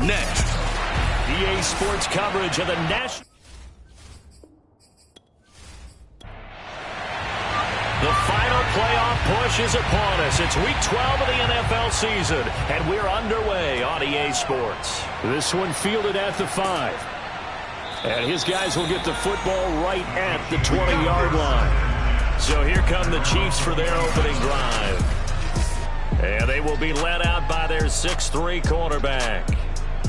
next. EA Sports coverage of the national. The final playoff push is upon us. It's week 12 of the NFL season, and we're underway on EA Sports. This one fielded at the 5. And his guys will get the football right at the 20-yard line. So here come the Chiefs for their opening drive. And they will be led out by their 6'3" quarterback.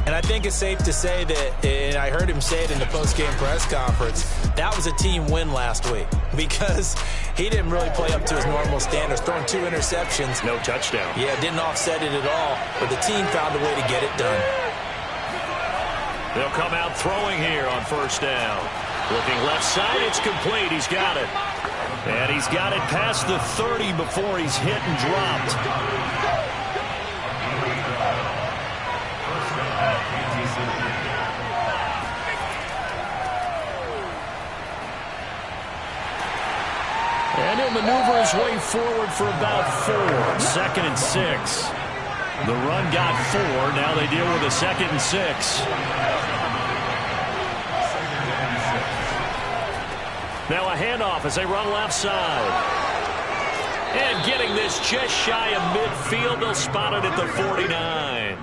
And I think it's safe to say that, and I heard him say it in the post-game press conference, that was a team win last week because he didn't really play up to his normal standards, throwing 2 interceptions. No touchdown. Yeah, didn't offset it at all, but the team found a way to get it done. They'll come out throwing here on first down. Looking left side, it's complete. He's got it. And he's got it past the 30 before he's hit and dropped. And he'll maneuver his way forward for about 4. 2nd and 6. The run got 4. Now they deal with a 2nd and 6. Now a handoff as they run left side. And getting this just shy of midfield. They'll spot it at the 49.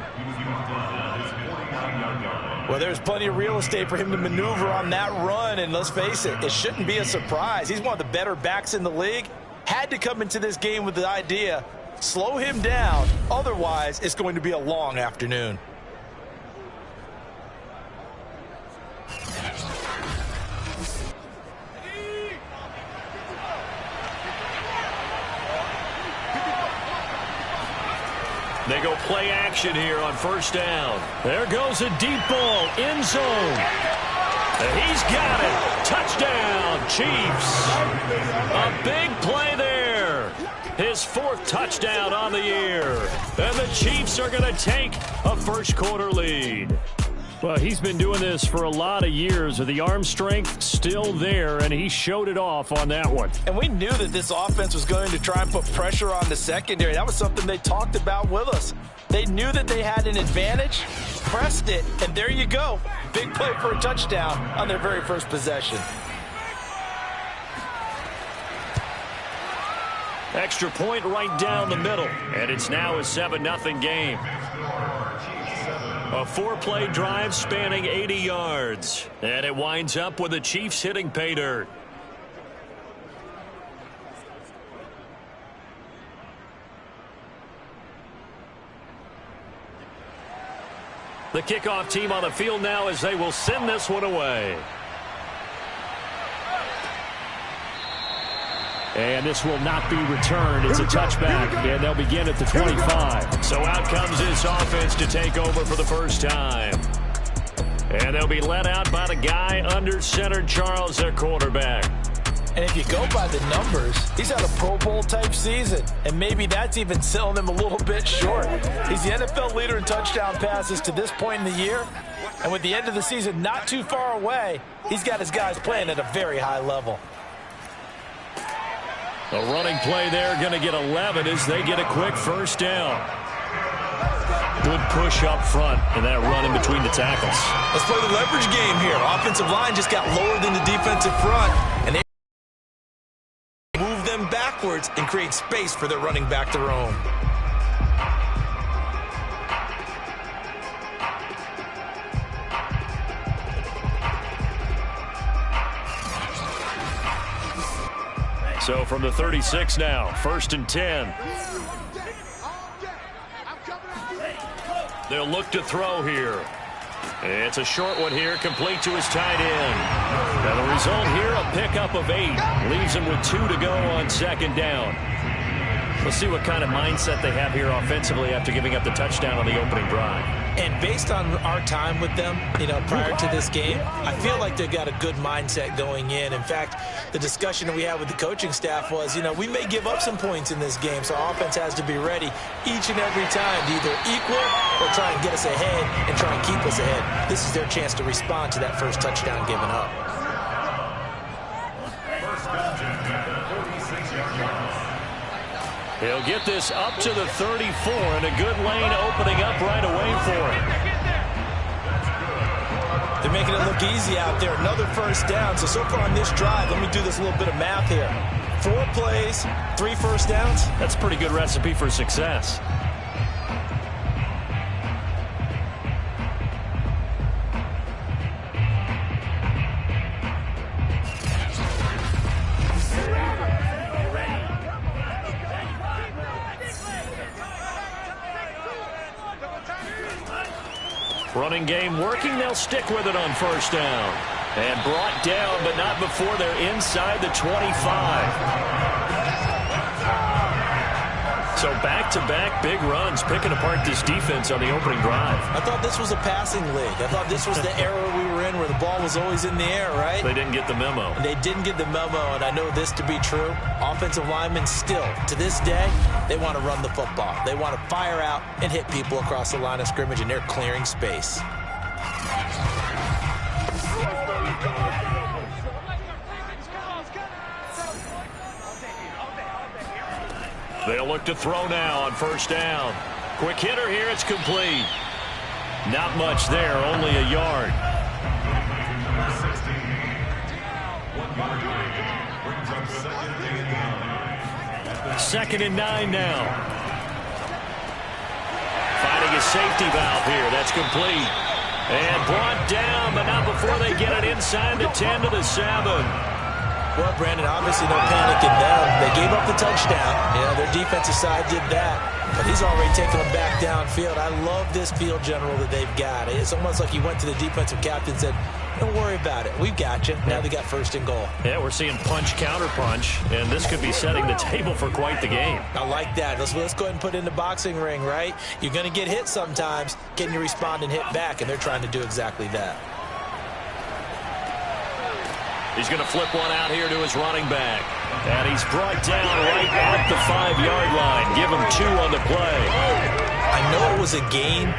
Well, there's plenty of real estate for him to maneuver on that run, and let's face it, it shouldn't be a surprise. He's one of the better backs in the league. Had to come into this game with the idea, slow him down, otherwise it's going to be a long afternoon. They go play action here on first down. There goes a deep ball, end zone. He's got it. Touchdown, Chiefs. A big play there. His 4th touchdown on the year. And the Chiefs are going to take a first quarter lead. Well, he's been doing this for a lot of years. The arm strength still there, and he showed it off on that one. And we knew that this offense was going to try and put pressure on the secondary. That was something they talked about with us. They knew that they had an advantage, pressed it, and there you go. Big play for a touchdown on their very first possession. Extra point right down the middle, and it's now a 7-0 game. A 4-play drive spanning 80 yards. And it winds up with the Chiefs hitting pay dirt. The kickoff team on the field now as they will send this one away. And this will not be returned. It's a touchback, and they'll begin at the 25. So out comes this offense to take over for the first time. And they'll be led out by the guy under center, Charles, their quarterback. And if you go by the numbers, he's had a Pro Bowl type season. And maybe that's even selling him a little bit short. He's the NFL leader in touchdown passes to this point in the year. And with the end of the season not too far away, he's got his guys playing at a very high level. A running play there, going to get 11 as they get a quick first down. Good push up front and that run in between the tackles. Let's play the leverage game here. Offensive line just got lower than the defensive front, and they move them backwards and create space for their running back to roam. So from the 36 now, 1st and 10. They'll look to throw here. It's a short one here, complete to his tight end. Now the result here, a pickup of 8. Leaves him with 2 to go on 2nd down. Let's see what kind of mindset they have here offensively after giving up the touchdown on the opening drive. And based on our time with them, prior to this game, I feel like they've got a good mindset going in. In fact, the discussion that we had with the coaching staff was, we may give up some points in this game, so our offense has to be ready each and every time to either equal or try and get us ahead and try and keep us ahead. This is their chance to respond to that first touchdown given up. He'll get this up to the 34, and a good lane opening up right away for him. They're making it look easy out there. Another first down. So far on this drive, let me do this little bit of math here. 4 plays, 3 first downs. That's a pretty good recipe for success. Running game working. They'll stick with it on first down. And brought down, but not before they're inside the 25. So back-to-back big runs, picking apart this defense on the opening drive. I thought this was a passing league. I thought this was the era we were in where the ball was always in the air, right? They didn't get the memo. And they didn't get the memo, and I know this to be true. Offensive linemen still, to this day, they want to run the football. They want to fire out and hit people across the line of scrimmage, and they're clearing space. They'll look to throw now on first down. Quick hitter here, it's complete. Not much there, only a yard. Second and 9 now. Finding a safety valve here, that's complete. And brought down, but not before they get it inside the 10 to the 7. Well, Brandon, obviously no panic in them. They gave up the touchdown. Their defensive side did that. But he's already taken them back downfield. I love this field general that they've got. It's almost like he went to the defensive captain and said, don't worry about it. We've got you. Now they got first and goal. Yeah, we're seeing punch, counter punch, and this could be setting the table for quite the game. I like that. Let's go ahead and put it in the boxing ring, right? You're going to get hit sometimes. Can you respond and hit back? And they're trying to do exactly that. He's going to flip one out here to his running back. And he's brought down right at the 5-yard line. Give him 2 on the play. I know it was a gain,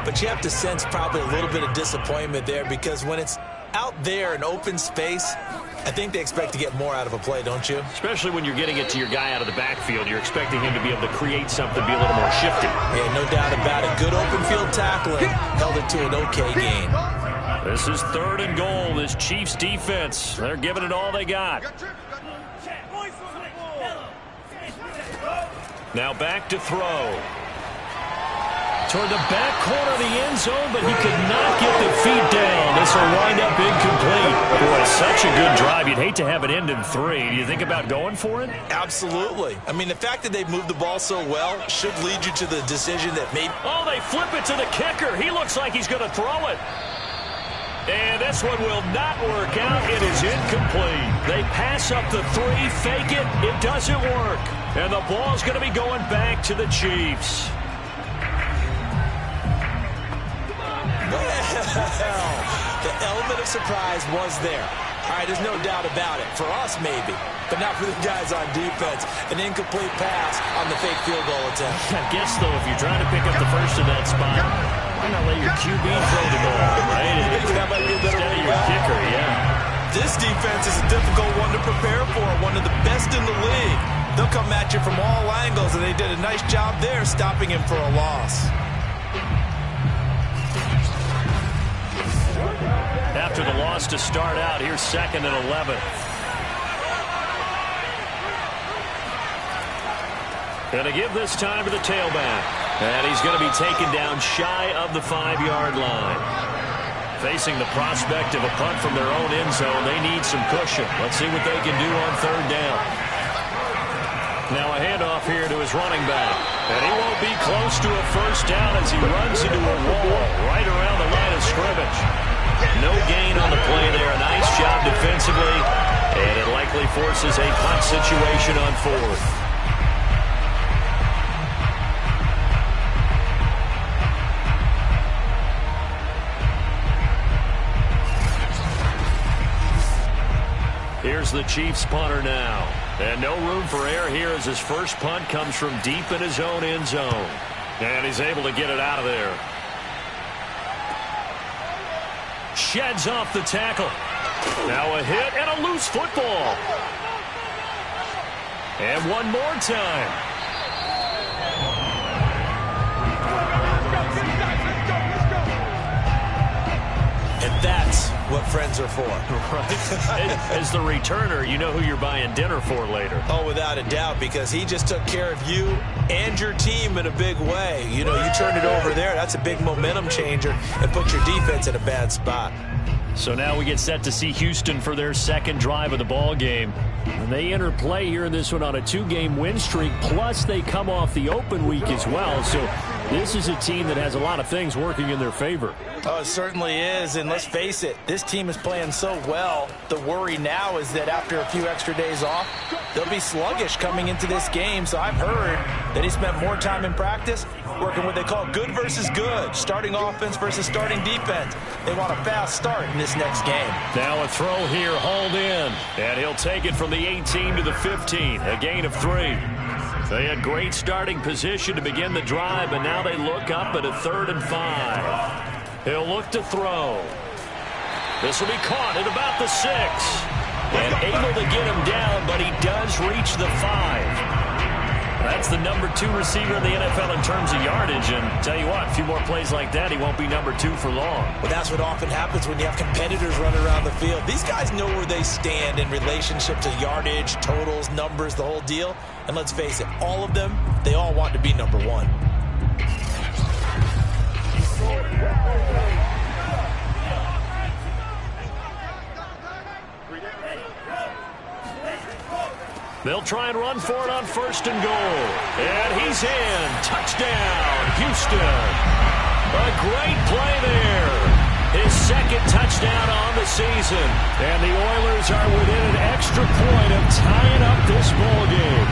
but you have to sense probably a little bit of disappointment there because when it's out there in open space, I think they expect to get more out of a play, don't you? Especially when you're getting it to your guy out of the backfield. You're expecting him to be able to create something, be a little more shifty. Yeah, no doubt about it. Good open field tackling held it to an okay gain. This is 3rd and goal, this Chiefs defense. They're giving it all they got. Now back to throw. Toward the back corner of the end zone, but he could not get the feet down. This will wind up incomplete. Boy, such a good drive. You'd hate to have it end in 3. Do you think about going for it? Absolutely. I mean, the fact that they've moved the ball so well should lead you to the decision that maybe... Oh, they flip it to the kicker. He looks like he's going to throw it. And this one will not work out. It is incomplete. They pass up the 3, fake it. It doesn't work. And the ball's going to be going back to the Chiefs. Well, the element of surprise was there. All right, there's no doubt about it. For us, maybe, but not for the guys on defense. An incomplete pass on the fake field goal attempt. I guess, though, if you're trying to pick up the first in that spot, why not let your QB throw the ball, right? That might be a better instead of your kicker, yeah. This defense is a difficult one to prepare for, one of the best in the league. They'll come at you from all angles, and they did a nice job there stopping him for a loss. After the loss to start out, here's 2nd and 11. Going to give this time to the tailback. And he's going to be taken down shy of the 5-yard line. Facing the prospect of a punt from their own end zone, they need some cushion. Let's see what they can do on 3rd down. Now a handoff here to his running back. And he won't be close to a first down as he runs into a wall right around the line of scrimmage. No gain on the play there. Nice job defensively. And it likely forces a punt situation on 4th. Here's the Chiefs punter now. And no room for error here as his first punt comes from deep in his own end zone. And he's able to get it out of there. Sheds off the tackle. Now a hit and a loose football. And one more time. And That's what friends are for. Right. As the returner, you know who you're buying dinner for later. Oh, without a doubt, because he just took care of you and your team in a big way. You know, you turned it over there. That's a big momentum changer and put your defense in a bad spot. So now we get set to see Houston for their second drive of the ball game. And they enter play here in this one on a 2-game win streak, plus they come off the open week as well. So this is a team that has a lot of things working in their favor. Oh, it certainly is, and let's face it, this team is playing so well. The worry now is that after a few extra days off, they'll be sluggish coming into this game. So I've heard that he spent more time in practice working what they call good versus good, starting offense versus starting defense. They want a fast start in this next game. Now a throw here, hauled in, and he'll take it from the 18 to the 15, a gain of 3. They had great starting position to begin the drive, but now they look up at a 3rd and 5. He'll look to throw. This will be caught at about the 6. And able to get him down, but he does reach the 5. That's the number 2 receiver in the NFL in terms of yardage. And tell you what, a few more plays like that, he won't be number 2 for long. But that's what often happens when you have competitors running around the field. These guys know where they stand in relationship to yardage, totals, numbers, the whole deal. And let's face it, all of them, they all want to be number 1. They'll try and run for it on 1st and goal. And he's in. Touchdown, Houston. A great play there. His 2nd touchdown on the season. And the Oilers are within an extra point of tying up this ball game.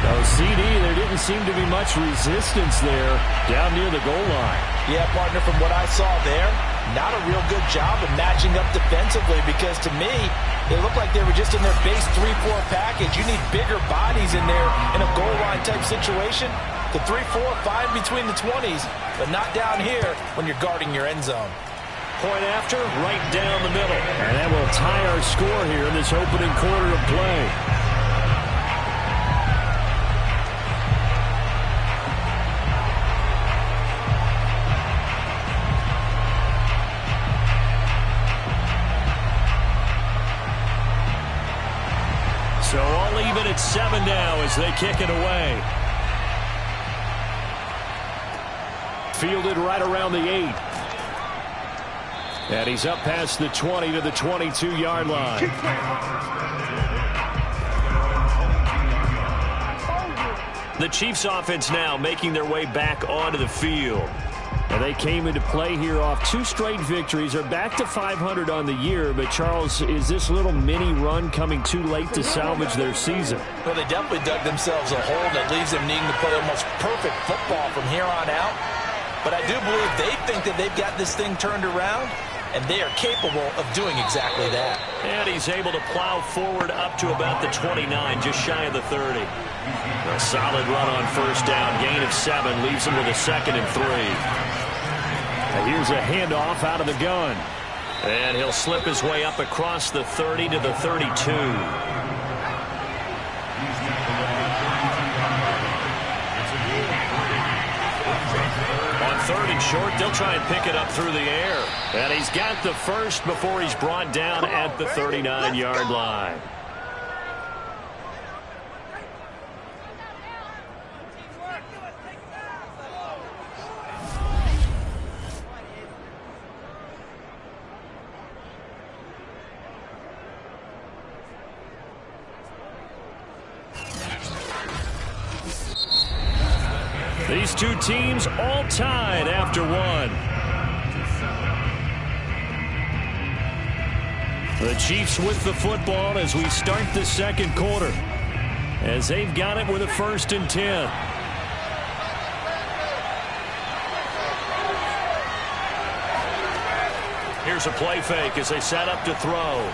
Oh, CD, there didn't seem to be much resistance there down near the goal line. Yeah, partner, from what I saw there, not a real good job of matching up defensively, because to me, it looked like they were just in their base 3-4 package. You need bigger bodies in there in a goal line type situation. The 3-4, fine between the 20s, but not down here when you're guarding your end zone. Point after, right down the middle. And that will tie our score here in this opening quarter of play. So all even at 7 now as they kick it away. Fielded right around the 8. And he's up past the 20 to the 22-yard line. The Chiefs offense now making their way back onto the field. And they came into play here off 2 straight victories. They're back to 500 on the year. But, Charles, is this little mini run coming too late to salvage their season? Well, they definitely dug themselves a hole that leaves them needing to play almost perfect football from here on out. But I do believe they think that they've got this thing turned around, and they are capable of doing exactly that. And he's able to plow forward up to about the 29, just shy of the 30. A solid run on 1st down, gain of 7, leaves him with a 2nd and 3. Here's a handoff out of the gun. And he'll slip his way up across the 30 to the 32. On 3rd and short, they'll try and pick it up through the air. And he's got the 1st before he's brought down at the 39-yard line. These 2 teams all tied after 1. The Chiefs with the football as we start the 2nd quarter, as they've got it with a 1st and 10. Here's a play fake as they set up to throw.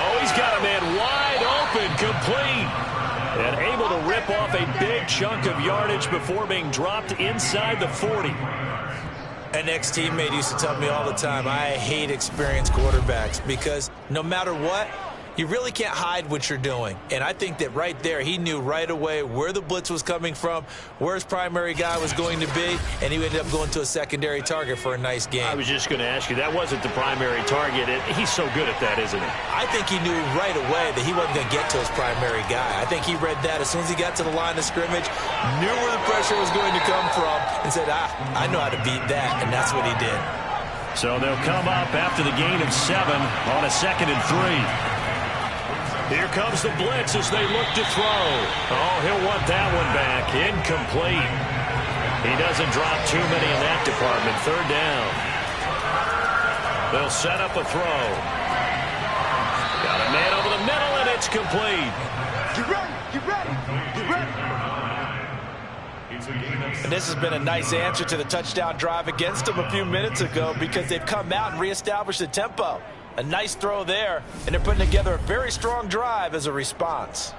Oh, he's got a man wide open, complete. And able to rip off a big chunk of yardage before being dropped inside the 40. An ex-teammate used to tell me all the time, I hate experienced quarterbacks, because no matter what, you really can't hide what you're doing. And I think that right there, he knew right away where the blitz was coming from, where his primary guy was going to be, and he ended up going to a secondary target for a nice game. I was just going to ask you, that wasn't the primary target. He's so good at that, isn't he? I think he knew right away that he wasn't going to get to his primary guy. I think he read that as soon as he got to the line of scrimmage, knew where the pressure was going to come from, and said, I know how to beat that, and that's what he did. So they'll come up after the gain of 7 on a 2nd and 3. Here comes the blitz as they look to throw. Oh, he'll want that one back. Incomplete. He doesn't drop too many in that department. 3rd down. They'll set up a throw. Got a man over the middle, and it's complete. Get ready, get ready, get ready. And this has been a nice answer to the touchdown drive against them a few minutes ago because they've come out and reestablished the tempo. A nice throw there, and they're putting together a very strong drive as a response.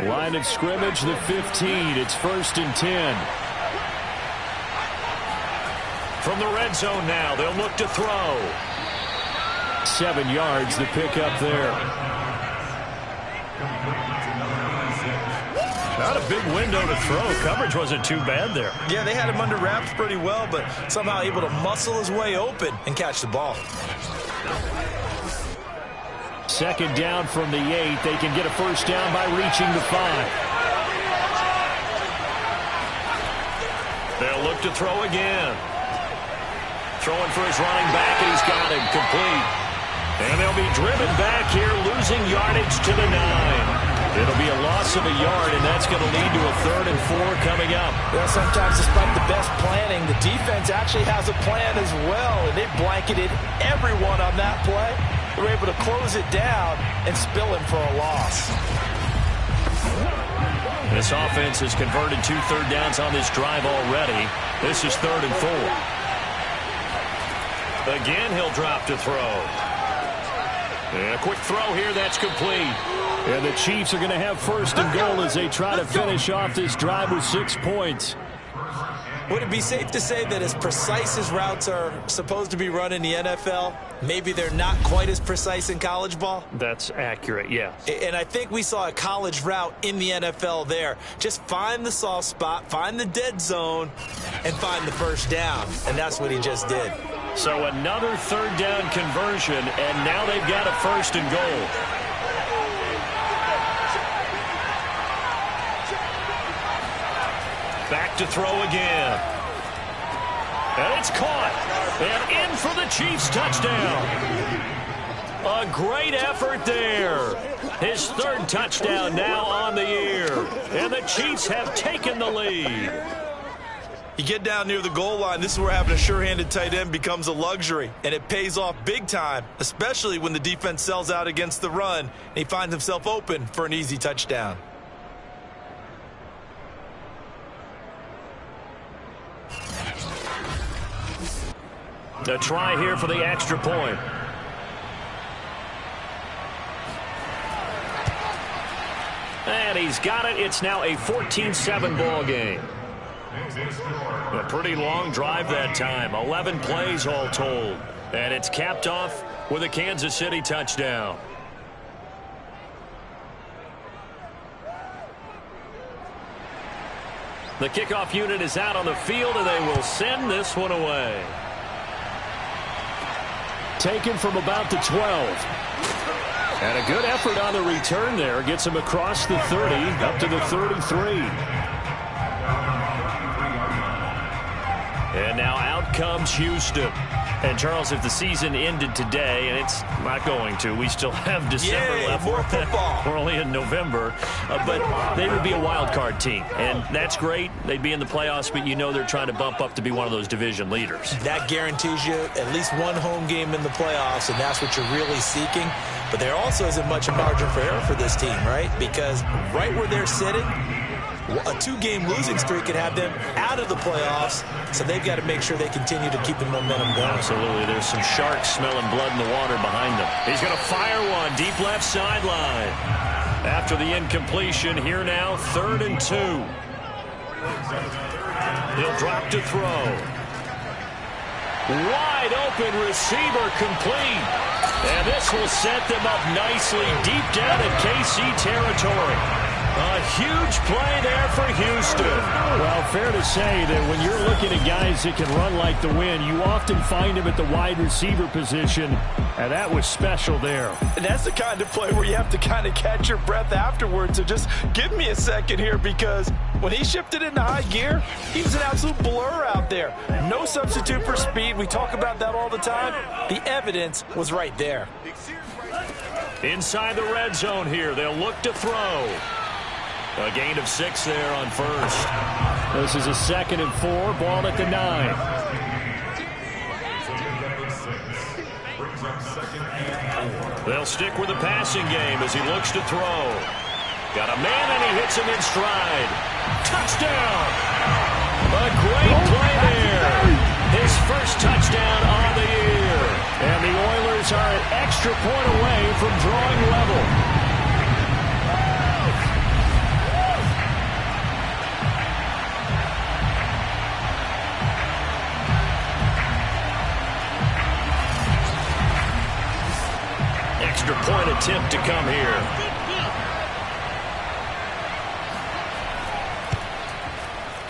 Line of scrimmage, the 15. It's 1st and 10. From the red zone now, they'll look to throw. 7 yards, the pickup there. Not a big window to throw. Coverage wasn't too bad there. Yeah, they had him under wraps pretty well, but somehow able to muscle his way open and catch the ball. 2nd down from the 8. They can get a 1st down by reaching the 5. They'll look to throw again. Throwing for his running back, and he's got him complete. And they'll be driven back here, losing yardage to the 9. It'll be a loss of a yard, and that's going to lead to a 3rd and 4 coming up. Well, sometimes despite the best planning, the defense actually has a plan as well, and they blanketed everyone on that play. They were able to close it down and spill him for a loss. This offense has converted 2 third downs on this drive already. This is 3rd and 4. Again, he'll drop to throw. And a quick throw here, that's complete. And the Chiefs are going to have 1st and goal as they try to finish off this drive with 6 points. Would it be safe to say that as precise as routes are supposed to be run in the NFL, maybe they're not quite as precise in college ball? That's accurate, yeah. And I think we saw a college route in the NFL there. Just find the soft spot, find the dead zone, and find the 1st down. And that's what he just did. So another 3rd down conversion, and now they've got a 1st and goal. Back to throw again. And it's caught. And in for the Chiefs touchdown. A great effort there. His 3rd touchdown now on the year. And the Chiefs have taken the lead. You get down near the goal line, this is where having a sure-handed tight end becomes a luxury, and it pays off big time, especially when the defense sells out against the run, and he finds himself open for an easy touchdown. A try here for the extra point. And he's got it. It's now a 14-7 ball game. A pretty long drive that time. 11 plays all told. And it's capped off with a Kansas City touchdown. The kickoff unit is out on the field, and they will send this one away. Taken from about the 12. And a good effort on the return there. Gets him across the 30, up to the 33. And now out comes Houston. And, Charles, if the season ended today, and it's not going to, we still have December left. More football. We're only in November. But they would be a wild card team. And that's great. They'd be in the playoffs, but you know they're trying to bump up to be one of those division leaders. That guarantees you at least one home game in the playoffs, and that's what you're really seeking. But there also isn't much margin for error for this team, right? Because right where they're sitting, a 2-game losing streak could have them out of the playoffs, so they've got to make sure they continue to keep the momentum going. Absolutely. There's some sharks smelling blood in the water behind them. He's going to fire one deep left sideline. After the incompletion, here now, 3rd and 2. He'll drop to throw. Wide open receiver complete. And this will set them up nicely deep down in KC territory. A huge play there for Houston. Well, fair to say that when you're looking at guys that can run like the wind, you often find them at the wide receiver position, and that was special there. And that's the kind of play where you have to kind of catch your breath afterwards. So just give me a second here, because when he shifted into high gear, he was an absolute blur out there. No substitute for speed. We talk about that all the time. The evidence was right there. Inside the red zone here, they'll look to throw. A gain of 6 there on first. This is a 2nd and 4, ball at the 9. They'll stick with the passing game as he looks to throw. Got a man and he hits him in stride. Touchdown! A great play there. His first touchdown on the year. And the Oilers are an extra point away from drawing level. Extra point attempt to come here.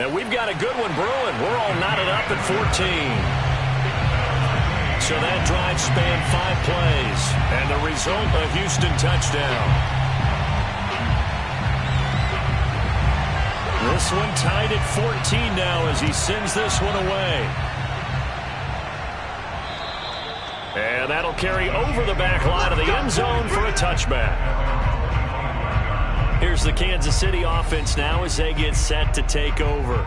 And we've got a good one brewing. We're all knotted up at 14. So that drive spanned 5 plays. And the result, a Houston touchdown. This one tied at 14 now as he sends this one away. And that'll carry over the back line of the end zone for a touchback. Here's the Kansas City offense now as they get set to take over.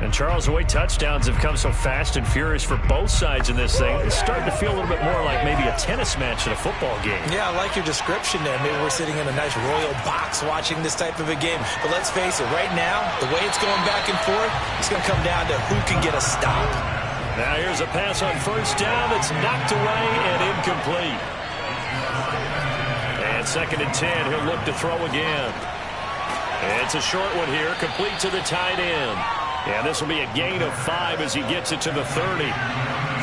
And Charles, the way touchdowns have come so fast and furious for both sides in this thing, it's starting to feel a little bit more like maybe a tennis match at a football game. Yeah, I like your description there. Maybe we're sitting in a nice royal box watching this type of a game. But let's face it, right now, the way it's going back and forth, it's going to come down to who can get a stop. Now here's a pass on first down that's knocked away and incomplete. And 2nd and 10, he'll look to throw again. And it's a short one here, complete to the tight end. And this will be a gain of 5 as he gets it to the 30.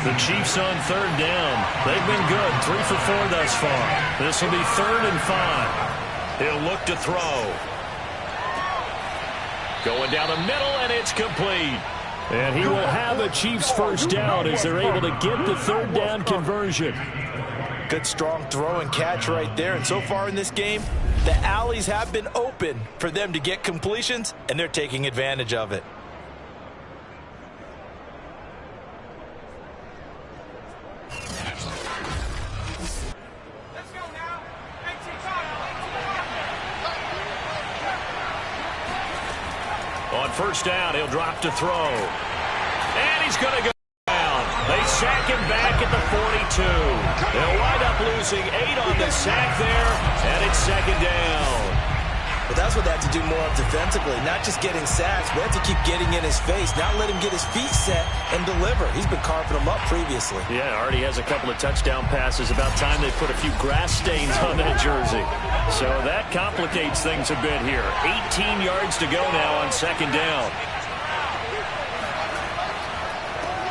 The Chiefs on 3rd down. They've been good, 3 for 4 thus far. This will be 3rd and 5. He'll look to throw. Going down the middle, and it's complete. And he will have a Chiefs first down as they're able to get the 3rd down conversion. Good strong throw and catch right there. And so far in this game, the alleys have been open for them to get completions, and they're taking advantage of it. On first down, he'll drop to throw. And he's going to go down. They sack him back at the 42. They'll wind up losing 8 on the sack there, and it's 2nd down. But that's what they have to do more of defensively, not just getting sacks, but have to keep getting in his face, not let him get his feet set and deliver. He's been carving them up previously. Yeah, already has a couple of touchdown passes. About time they put a few grass stains on that jersey. So that complicates things a bit here. 18 yards to go now on 2nd down.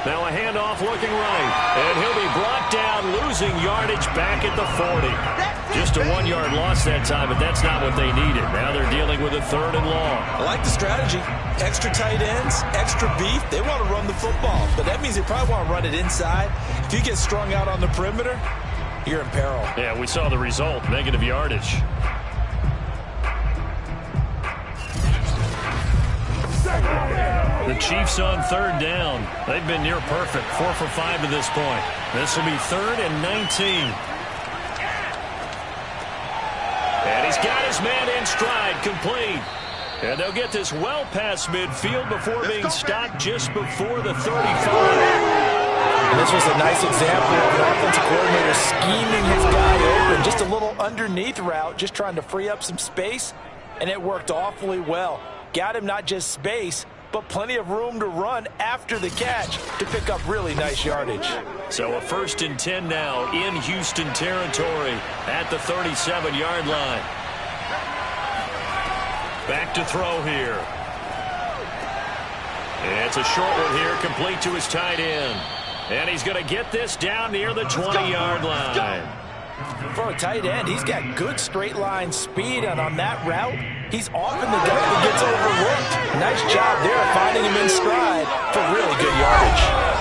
Now a handoff looking right. And he'll be brought down, losing yardage back at the 40. Just a 1-yard loss that time, but that's not what they needed. Now they're dealing with a 3rd and long. I like the strategy. Extra tight ends, extra beef. They want to run the football, but that means they probably want to run it inside. If you get strung out on the perimeter, you're in peril. Yeah, we saw the result, negative yardage. The Chiefs on 3rd down. They've been near perfect, 4 for 5 to this point. This will be 3rd and 19. And he's got his man in stride, complete. And they'll get this well past midfield before being stopped just before the 35. And this was a nice example of an offensive coordinator scheming his guy open. Just a little underneath route, just trying to free up some space, and it worked awfully well. Got him not just space, but plenty of room to run after the catch to pick up really nice yardage. So a 1st and 10 now in Houston territory at the 37-yard line. Back to throw here. It's a short one here, complete to his tight end. And he's going to get this down near the 20-yard line. For a tight end, he's got good straight line speed, and on that route, he's often the guy that gets overlooked. Nice job there finding him in stride for really good yardage.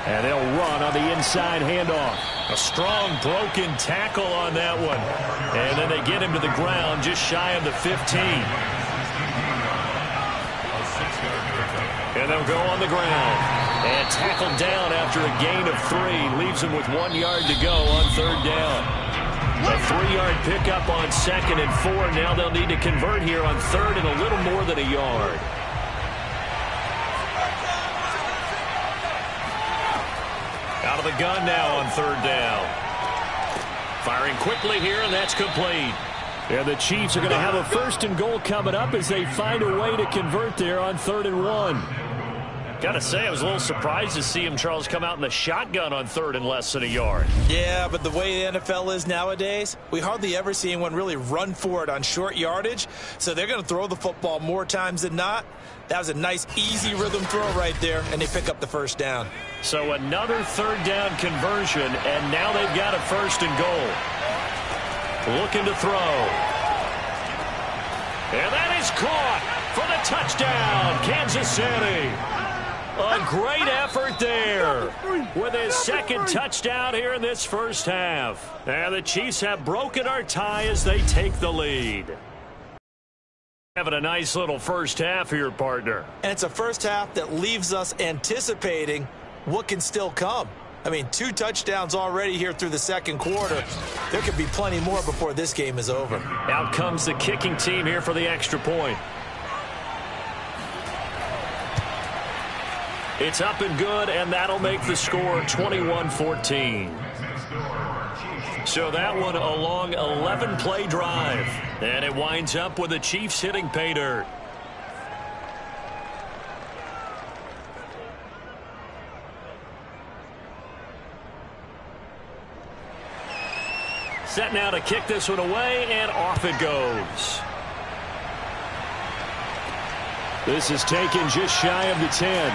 And they'll run on the inside handoff. A strong broken tackle on that one. And then they get him to the ground just shy of the 15. And they'll go on the ground. And tackled down after a gain of 3. Leaves him with 1 yard to go on third down. A 3-yard pickup on 2nd and 4. Now they'll need to convert here on third and a little more than a yard. Out of the gun now on third down. Firing quickly here, and that's complete. And the Chiefs are going to have a 1st and goal coming up as they find a way to convert there on 3rd and 1. Got to say, I was a little surprised to see him, Charles, come out in the shotgun on third and less than a yard. Yeah, but the way the NFL is nowadays, we hardly ever see anyone really run for it on short yardage. So they're going to throw the football more times than not. That was a nice, easy rhythm throw right there, and they pick up the first down. So another third down conversion, and now they've got a 1st and goal. Looking to throw. And that is caught for the touchdown, Kansas City. A great effort there with his 2nd touchdown here in this first half. And the Chiefs have broken our tie as they take the lead. Having a nice little first half here, partner. And it's a first half that leaves us anticipating what can still come. I mean, 2 touchdowns already here through the 2nd quarter. There could be plenty more before this game is over. Out comes the kicking team here for the extra point. It's up and good, and that'll make the score 21-14. So that one a long 11-play drive. And it winds up with the Chiefs hitting pay dirt. Set now to kick this one away, and off it goes. This is taken just shy of the 10.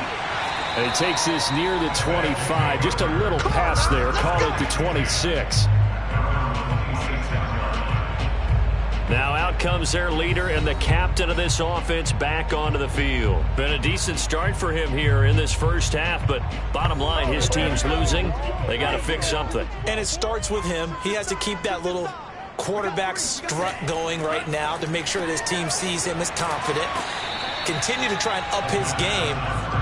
And it takes this near the 25. Just a little pass there. Call it the 26. Now out comes their leader and the captain of this offense back onto the field. Been a decent start for him here in this first half, but bottom line, his team's losing. They got to fix something. And it starts with him. He has to keep that little quarterback strut going right now to make sure that his team sees him as confident. Continue to try and up his game,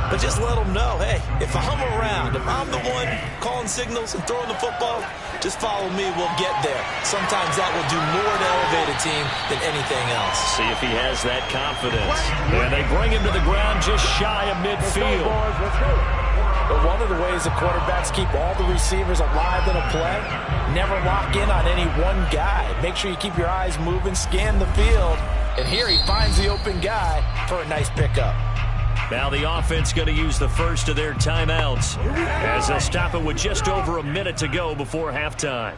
but just let him know, hey, if I'm around, if I'm the one calling signals and throwing the football, just follow me, we'll get there. Sometimes that will do more to elevate a team than anything else. See if he has that confidence. And they bring him to the ground just shy of midfield. But one of the ways the quarterbacks keep all the receivers alive in a play, never lock in on any one guy. Make sure you keep your eyes moving, scan the field. And here he finds the open guy for a nice pickup. Now the offense going to use the first of their timeouts as they'll stop it with just over a minute to go before halftime.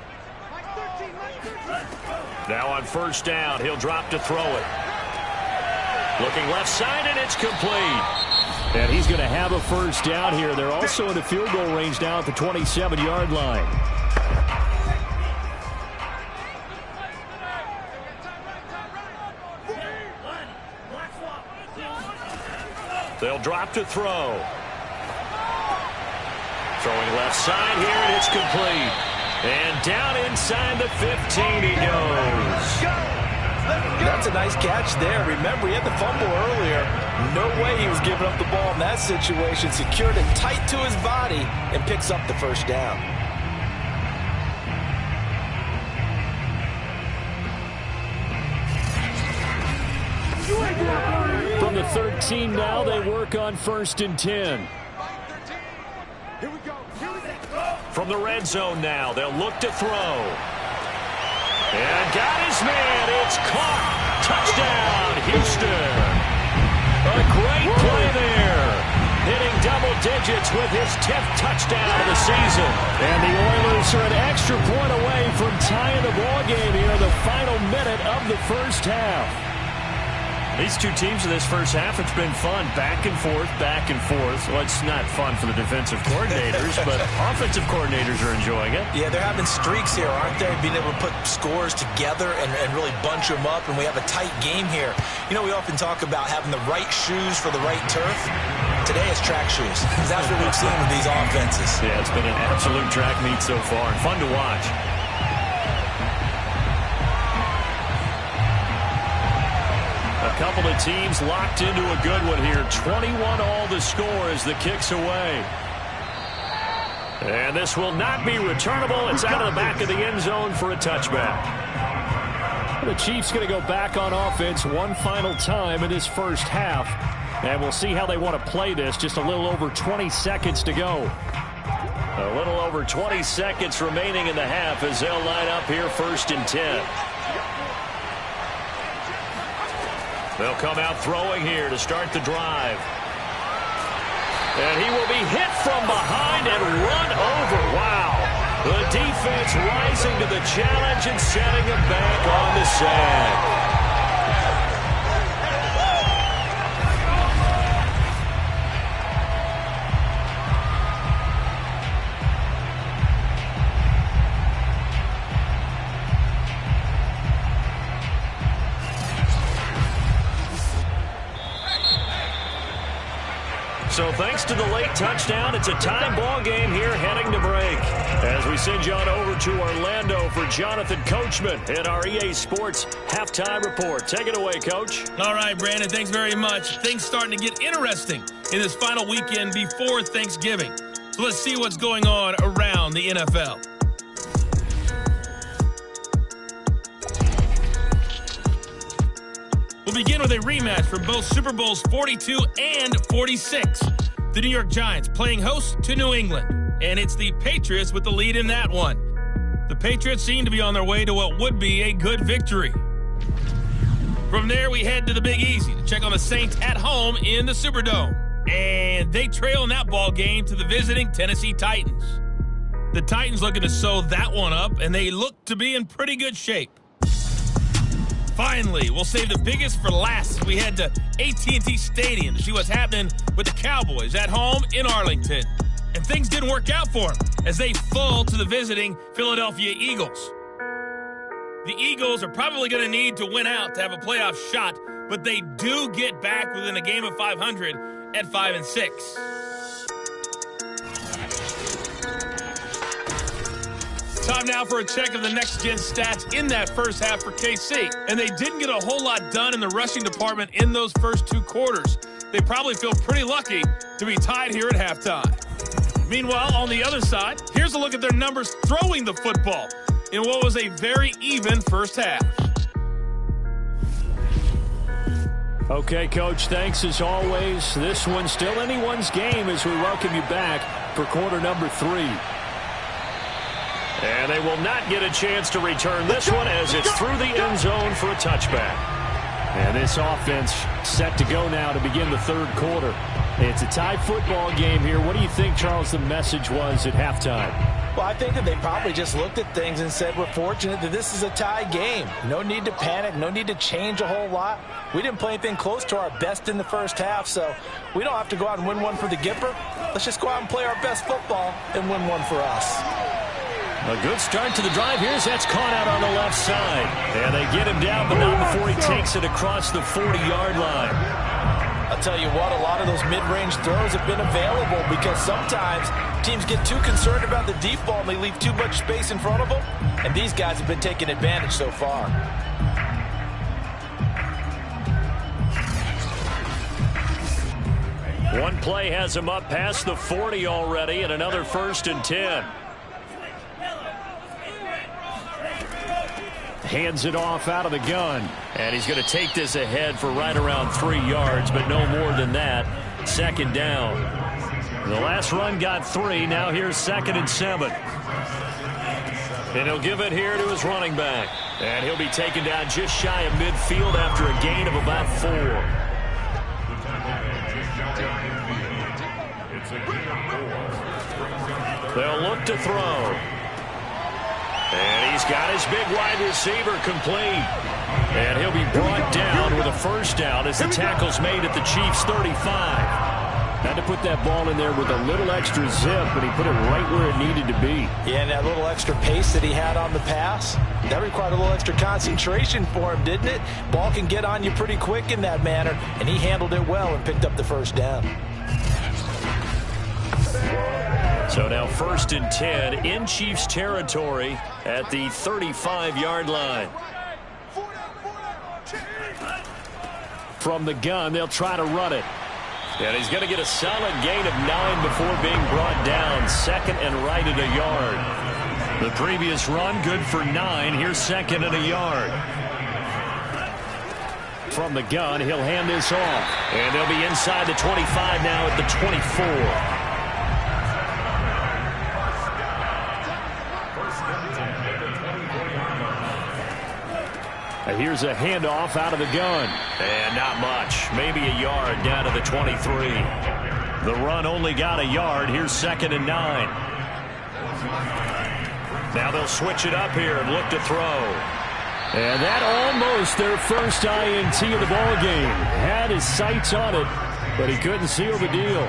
Now on first down, he'll drop to throw it. Looking left side, and it's complete. And he's going to have a first down here. They're also in the field goal range now at the 27-yard line. They'll drop to throw. Throwing left side here, and it's complete. And down inside the 15 he goes. That's a nice catch there. Remember, he had the fumble earlier. No way he was giving up the ball in that situation. Secured it tight to his body and picks up the first down. From the 13 now, they work on 1st and 10. Here we go. From the red zone now, they'll look to throw. And got his man. It's caught. Touchdown, Houston. A great digits with his 10th touchdown of the season. And the Oilers are an extra point away from tying the ball game here in the final minute of the first half. These two teams in this first half, it's been fun. Back and forth, back and forth. Well, it's not fun for the defensive coordinators, but offensive coordinators are enjoying it. Yeah, they're having streaks here, aren't they? Being able to put scores together and really bunch them up, and we have a tight game here. You know, we often talk about having the right shoes for the right turf. Today it's track shoes, because that's what we've seen with these offenses. Yeah, it's been an absolute track meet so far, and fun to watch. A couple of teams locked into a good one here. 21 all to score as the kick's away. And this will not be returnable. It's out of the back of the end zone for a touchback. The Chiefs going to go back on offense one final time in this first half. And we'll see how they want to play this. Just a little over 20 seconds to go. A little over 20 seconds remaining in the half as they'll line up here 1st and 10. They'll come out throwing here to start the drive. And he will be hit from behind and run over. Wow. The defense rising to the challenge and setting him back on the sack. So thanks to the late touchdown, it's a tie ball game here heading to break. As we send you on over to Orlando for Jonathan Coachman in our EA Sports Halftime Report. Take it away, Coach. All right, Brandon, thanks very much. Things starting to get interesting in this final weekend before Thanksgiving. So let's see what's going on around the NFL. We'll begin with a rematch from both Super Bowls 42 and 46. The New York Giants playing host to New England, and it's the Patriots with the lead in that one. The Patriots seem to be on their way to what would be a good victory. From there, we head to the Big Easy to check on the Saints at home in the Superdome. And they trail in that ball game to the visiting Tennessee Titans. The Titans looking to sew that one up, and they look to be in pretty good shape. Finally, we'll save the biggest for last as we head to AT&T Stadium to see what's happening with the Cowboys at home in Arlington. And things didn't work out for them as they fall to the visiting Philadelphia Eagles. The Eagles are probably going to need to win out to have a playoff shot, but they do get back within a game of 500 at 5-6. Time now for a check of the next-gen stats in that first half for KC. And they didn't get a whole lot done in the rushing department in those first two quarters. They probably feel pretty lucky to be tied here at halftime. Meanwhile, on the other side, here's a look at their numbers throwing the football in what was a very even first half. Okay, Coach, thanks as always. This one's still anyone's game as we welcome you back for quarter number 3. And they will not get a chance to return this one as it's through the end zone for a touchback. And this offense set to go now to begin the third quarter. It's a tie football game here. What do you think, Charles, the message was at halftime? Well, I think that they probably just looked at things and said, we're fortunate that this is a tie game. No need to panic, no need to change a whole lot. We didn't play anything close to our best in the first half, so we don't have to go out and win one for the Gipper. Let's just go out and play our best football and win one for us. A good start to the drive. Here's that's caught out on the left side. And they get him down, but not before he takes it across the 40-yard line. I'll tell you what, a lot of those mid-range throws have been available because sometimes teams get too concerned about the deep ball and they leave too much space in front of them. And these guys have been taking advantage so far. One play has him up past the 40 already, and another 1st and 10. Hands it off out of the gun. And he's going to take this ahead for right around 3 yards, but no more than that. 2nd down. The last run got 3. Now here's 2nd and 7. And he'll give it here to his running back. And he'll be taken down just shy of midfield after a gain of about 4. They'll look to throw. And he's got his big wide receiver complete. And he'll be brought down with a first down as the tackle's made at the Chiefs' 35. Had to put that ball in there with a little extra zip, but he put it right where it needed to be. Yeah, and that little extra pace that he had on the pass, that required a little extra concentration for him, didn't it? Ball can get on you pretty quick in that manner, and he handled it well and picked up the first down. So now 1st and 10 in Chiefs territory at the 35-yard line. From the gun, they'll try to run it. And he's going to get a solid gain of 9 before being brought down. 2nd and right at a yard. The previous run, good for 9. Here's 2nd and a yard. From the gun, he'll hand this off. And they'll be inside the 25 now at the 24. Here's a handoff out of the gun. And not much. Maybe a yard down to the 23. The run only got a yard. Here's 2nd and 9. Now they'll switch it up here and look to throw. And that almost their first INT of the ball game. Had his sights on it, but he couldn't seal the deal.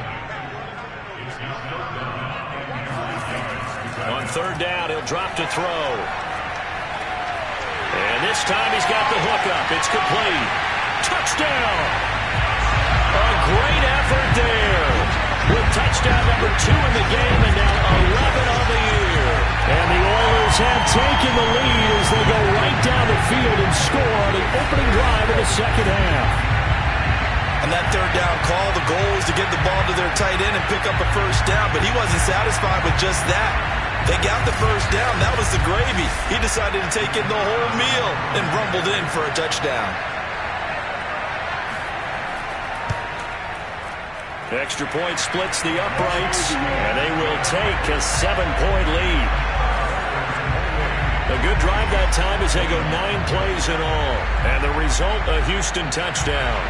On 3rd down, he'll drop to throw. And this time he's got the hook up. It's complete. Touchdown! A great effort there. With touchdown number 2 in the game and now 11 on the year. And the Oilers have taken the lead as they go right down the field and score on the opening drive of the second half. And that 3rd down call, the goal is to get the ball to their tight end and pick up a first down, but he wasn't satisfied with just that. They got the first down. That was the gravy. He decided to take in the whole meal and rumbled in for a touchdown. Extra point splits the uprights, and they will take a 7-point lead. A good drive that time as they go 9 plays in all. And the result, a Houston touchdown.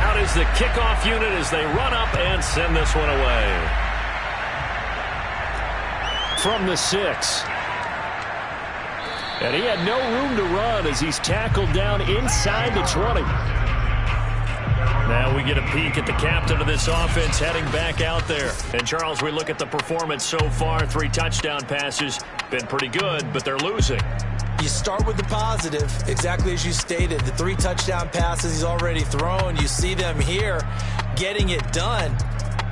Out is the kickoff unit as they run up and send this one away. From the 6. And he had no room to run as he's tackled down inside the 20. Now we get a peek at the captain of this offense heading back out there. And, Charles, we look at the performance so far. 3 touchdown passes. Been pretty good, but they're losing. You start with the positive, exactly as you stated. The 3 touchdown passes he's already thrown. You see them here getting it done.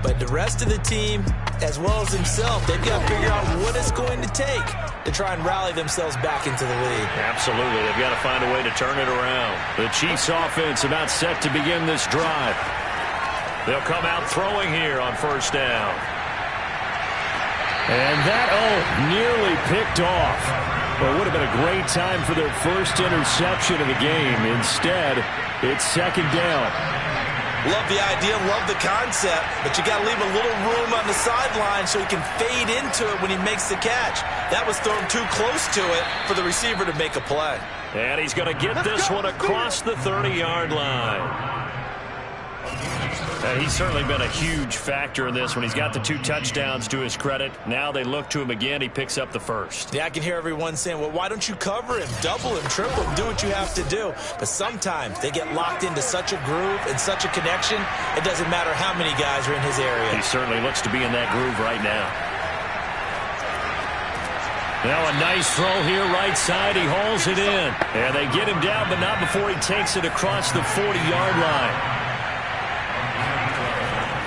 But the rest of the team, as well as himself, they've got to figure out what it's going to take to try and rally themselves back into the lead. Absolutely. They've got to find a way to turn it around. The Chiefs offense about set to begin this drive. They'll come out throwing here on 1st down. And that, nearly picked off. Well, it would have been a great time for their first interception of the game. Instead, it's 2nd down. Love the idea, love the concept, but you got to leave a little room on the sideline so he can fade into it when he makes the catch. That was thrown too close to it for the receiver to make a play. And he's going to get this one across the 30-yard line. And he's certainly been a huge factor in this when he's got the 2 touchdowns to his credit. Now they look to him again. He picks up the first. Yeah, I can hear everyone saying, well, why don't you cover him, double him, triple him, do what you have to do. But sometimes they get locked into such a groove and such a connection, it doesn't matter how many guys are in his area. He certainly looks to be in that groove right now. Now a nice throw here right side. He hauls it in. And they get him down, but not before he takes it across the 40-yard line.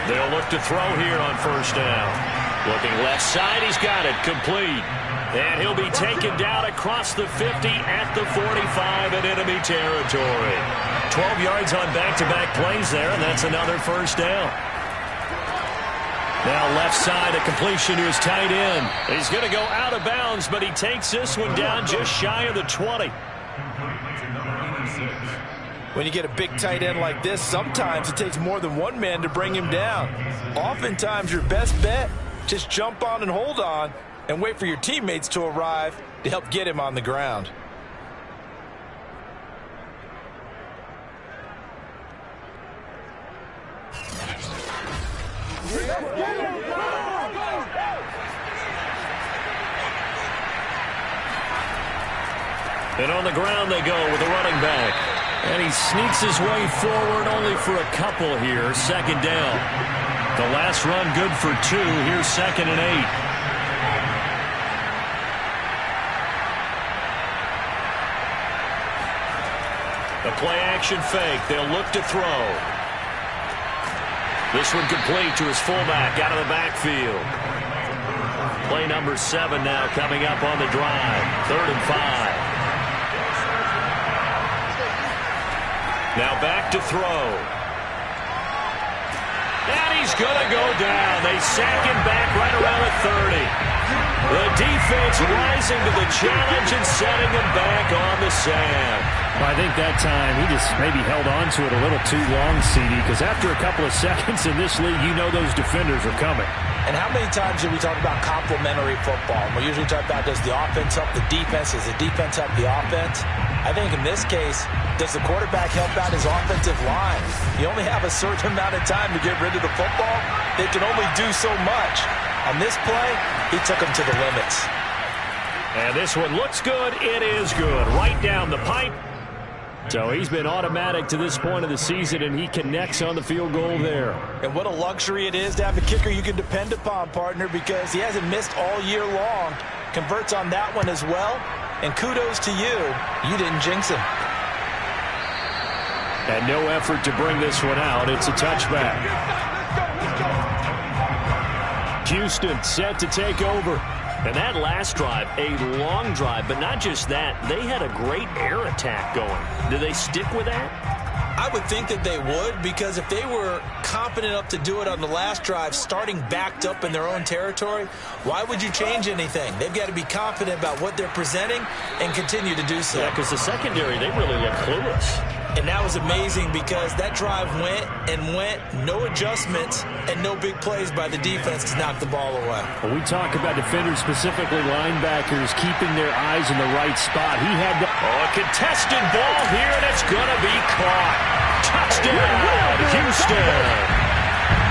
They'll look to throw here on 1st down. Looking left side, he's got it, complete. And he'll be taken down across the 50 at the 45 in enemy territory. 12 yards on back-to-back plays there, and that's another 1st down. Now left side, a completion to his tight end. He's going to go out of bounds, but he takes this one down just shy of the 20. When you get a big tight end like this, sometimes it takes more than one man to bring him down. Oftentimes, your best bet, just jump on and hold on and wait for your teammates to arrive to help get him on the ground. And on the ground they go with the running back. And he sneaks his way forward only for a couple here. Second down. The last run good for 2. Here's 2nd and 8. The play action fake. They'll look to throw. This one complete to his fullback out of the backfield. Play number 7 now coming up on the drive. 3rd and 5. Now back to throw. And he's going to go down. They sack him back right around the 30. The defense rising to the challenge and setting him back on the sand. I think that time he just maybe held on to it a little too long, CD, because after a couple of seconds in this league, you know those defenders are coming. And how many times do we talk about complementary football? We usually talk about, does the offense help the defense? Does the defense help the offense? I think in this case, does the quarterback help out his offensive line? You only have a certain amount of time to get rid of the football. They can only do so much. On this play, he took them to the limits. And this one looks good. It is good. Right down the pipe. So he's been automatic to this point of the season, and he connects on the field goal there. And what a luxury it is to have a kicker you can depend upon, partner, because he hasn't missed all year long. Converts on that one as well. And kudos to you. You didn't jinx him. And no effort to bring this one out. It's a touchback. Houston set to take over. And that last drive, a long drive, but not just that. They had a great air attack going. Do they stick with that? I would think that they would, because if they were confident enough to do it on the last drive, starting backed up in their own territory, why would you change anything? They've got to be confident about what they're presenting and continue to do so. Yeah, because the secondary, they really look clueless. And that was amazing because that drive went and went, no adjustments, and no big plays by the defense to knock the ball away. When we talk about defenders, specifically linebackers, keeping their eyes in the right spot, he had to... Oh, a contested ball here, and it's going to be caught. Touchdown, Houston.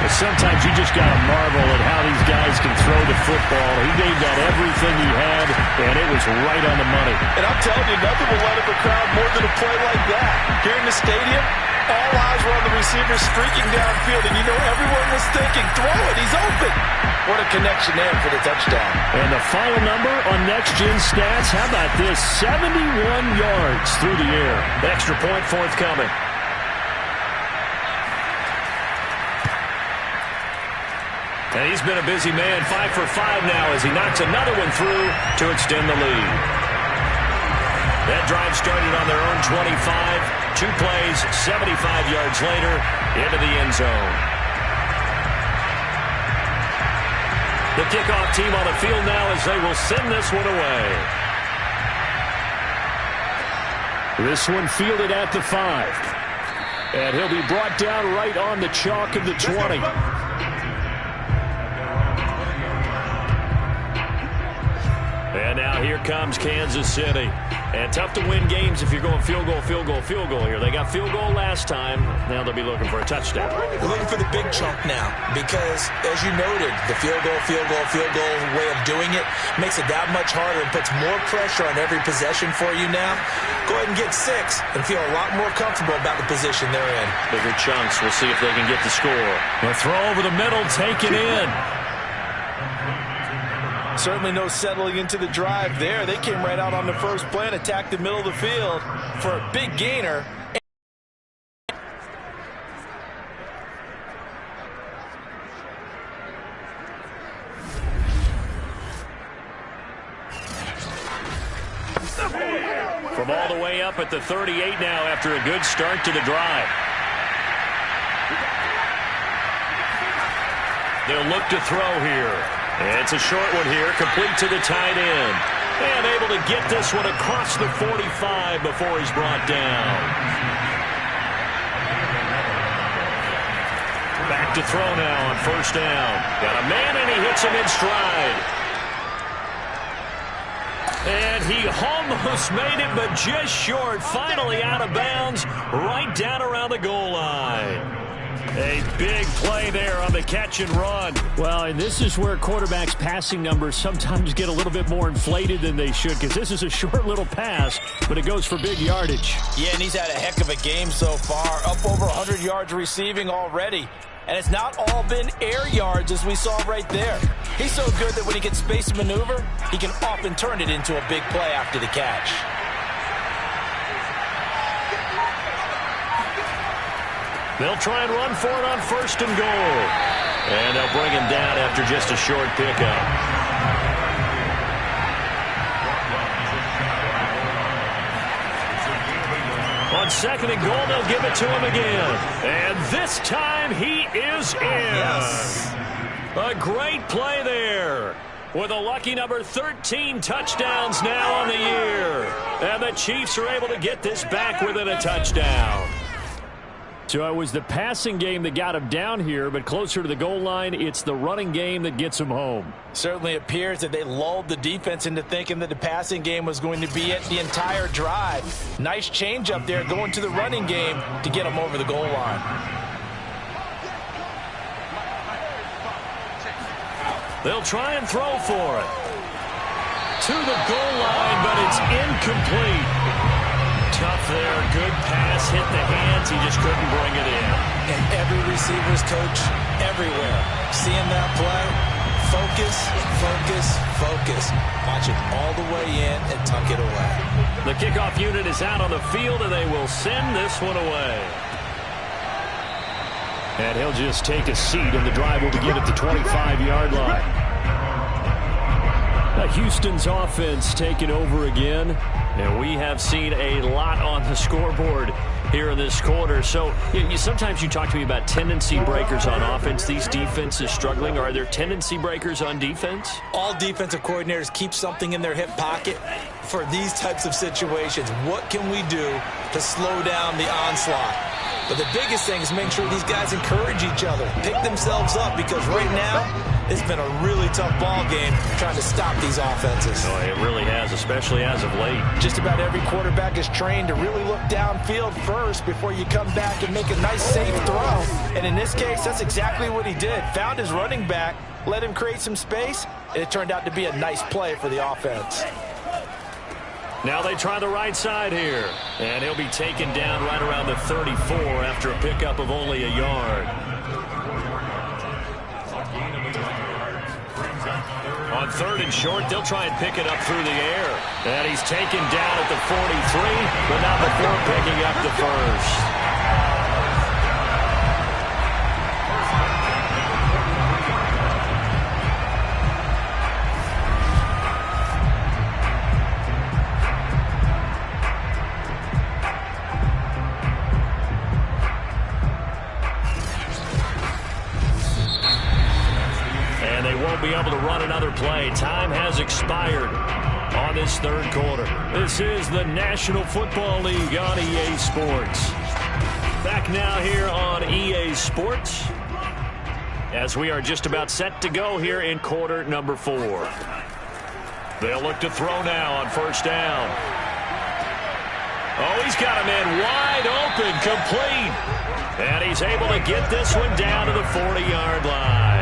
Sometimes you just got to marvel at how these guys can throw the football. He gave that everything he had, and it was right on the money. And I'm telling you, nothing will light up a crowd more than a play like that. Here in the stadium, all eyes were on the receiver streaking downfield, and you know everyone was thinking, throw it, he's open. What a connection there for the touchdown. And the final number on Next Gen Stats, how about this? 71 yards through the air. Extra point forthcoming. And he's been a busy man, 5 for 5 now as he knocks another one through to extend the lead. That drive started on their own 25. 2 plays, 75 yards later, into the end zone. The kickoff team on the field now as they will send this one away. This one fielded at the 5. And he'll be brought down right on the chalk of the 20. And now here comes Kansas City. And tough to win games if you're going field goal, field goal, field goal here. They got field goal last time. Now they'll be looking for a touchdown. They're looking for the big chunk now because, as you noted, the field goal way of doing it makes it that much harder and puts more pressure on every possession for you now. Go ahead and get 6 and feel a lot more comfortable about the position they're in. Bigger chunks. We'll see if they can get the score. The throw over the middle, taken in. Certainly no settling into the drive there. They came right out on the first play and attacked the middle of the field for a big gainer. From all the way up at the 38 now after a good start to the drive. They'll look to throw here. It's a short one here, complete to the tight end. And able to get this one across the 45 before he's brought down. Back to throw now on first down. Got a man and he hits him in stride. And he almost made it, but just short. Finally out of bounds, right down around the goal line. A big play there on the catch and run. Well, and this is where quarterbacks' passing numbers sometimes get a little bit more inflated than they should, because this is a short little pass, but it goes for big yardage. Yeah, and he's had a heck of a game so far, up over 100 yards receiving already. And it's not all been air yards, as we saw right there. He's so good that when he gets space to maneuver, he can often turn it into a big play after the catch. They'll try and run for it on 1st and goal. And they'll bring him down after just a short pickup. On 2nd and goal, they'll give it to him again. And this time he is in. Yes. A great play there. With a lucky number 13 touchdowns now on the year. And the Chiefs are able to get this back within a touchdown. So it was the passing game that got him down here, but closer to the goal line, it's the running game that gets him home. Certainly appears that they lulled the defense into thinking that the passing game was going to be it the entire drive. Nice change up there going to the running game to get him over the goal line. They'll try and throw for it. To the goal line, but it's incomplete. Tough there. Good pass. Hit the hands. He just couldn't bring it in. And every receiver's coach everywhere. Seeing that play, focus, focus, focus. Watch it all the way in and tuck it away. The kickoff unit is out on the field, and they will send this one away. And he'll just take a seat, and the drive will begin at the 25-yard line. Now Houston's offense taking over again. And we have seen a lot on the scoreboard here in this quarter. So sometimes you talk to me about tendency breakers on offense. These defenses struggling. Are there tendency breakers on defense? All defensive coordinators keep something in their hip pocket for these types of situations. What can we do to slow down the onslaught? But the biggest thing is make sure these guys encourage each other, pick themselves up, because right now it's been a really tough ball game trying to stop these offenses. Oh, it really has, especially as of late. Just about every quarterback is trained to really look downfield first before you come back and make a nice, safe throw. And in this case, that's exactly what he did. Found his running back, let him create some space, and it turned out to be a nice play for the offense. Now they try the right side here. And he'll be taken down right around the 34 after a pickup of only a yard. On 3rd and short, they'll try and pick it up through the air. And he's taken down at the 43, but not before picking up the first. Be able to run another play. Time has expired on this 3rd quarter. This is the National Football League on EA Sports. Back now here on EA Sports as we are just about set to go here in quarter number 4. They'll look to throw now on 1st down. Oh, he's got a man wide open, complete. And he's able to get this one down to the 40-yard line.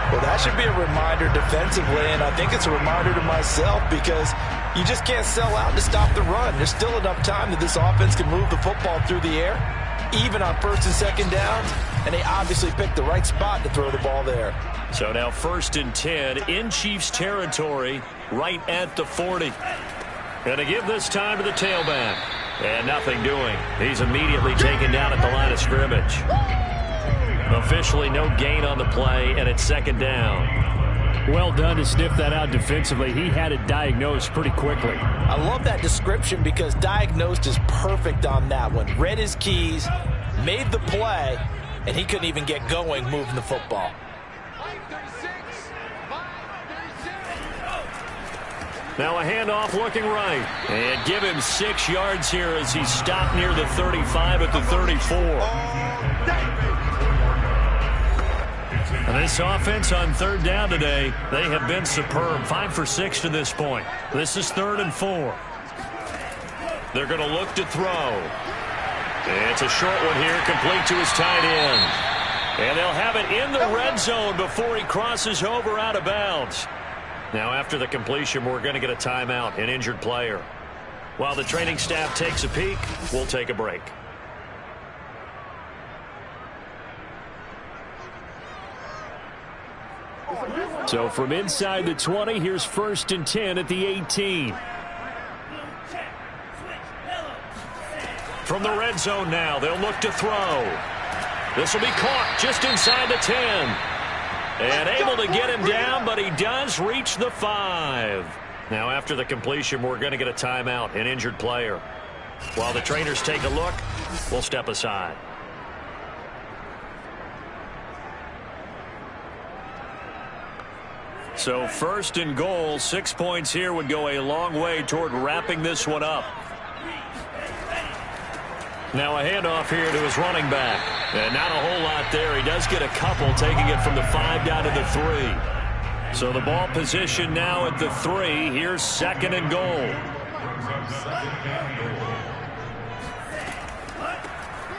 Well, that should be a reminder defensively, and I think it's a reminder to myself, because you just can't sell out to stop the run. There's still enough time that this offense can move the football through the air, even on 1st and 2nd downs, and they obviously picked the right spot to throw the ball there. So now 1st and 10 in Chiefs territory, right at the 40. And to give this time to the tailback. And nothing doing. He's immediately taken down at the line of scrimmage. Officially no gain on the play, and it's 2nd down. Well done to sniff that out defensively. He had it diagnosed pretty quickly. I love that description, because diagnosed is perfect on that one. Read his keys, made the play, and he couldn't even get going moving the football. Now a handoff looking right. And give him 6 yards here as he stopped near the 35 at the 34. And this offense on 3rd down today, they have been superb. 5 for 6 to this point. This is 3rd and 4. They're going to look to throw. It's a short one here, complete to his tight end. And they'll have it in the red zone before he crosses over out of bounds. Now, after the completion, we're going to get a timeout, an injured player. While the training staff takes a peek, we'll take a break. So from inside the 20, here's 1st and 10 at the 18. From the red zone now, they'll look to throw. This will be caught just inside the 10. And able to get him down, but he does reach the 5. Now, after the completion, we're going to get a timeout, an injured player. While the trainers take a look, we'll step aside. So 1st and goal, 6 points here would go a long way toward wrapping this one up. Now a handoff here to his running back. And not a whole lot there. He does get a couple, taking it from the 5 down to the 3. So the ball position now at the 3. Here's 2nd and goal.